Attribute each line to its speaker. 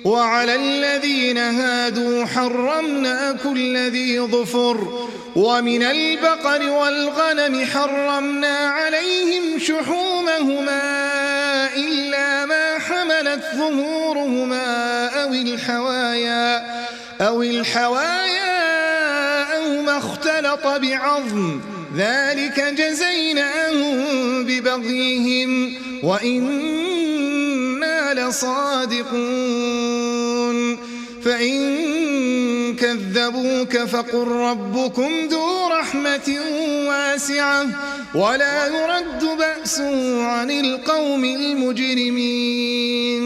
Speaker 1: وعلى الذين هادوا حرمنا كل ذي ظفر ومن البقر والغنم حرمنا عليهم شحومهما إلا ما حملت ظهورهما أو الحوايا أو ما اختلط بعظم ذلك جزيناهم ببغيهم وإنا لصادقون فإن كذبوك فقل ربكم ذو رحمة واسعة ولا يرد بأسه عن القوم المجرمين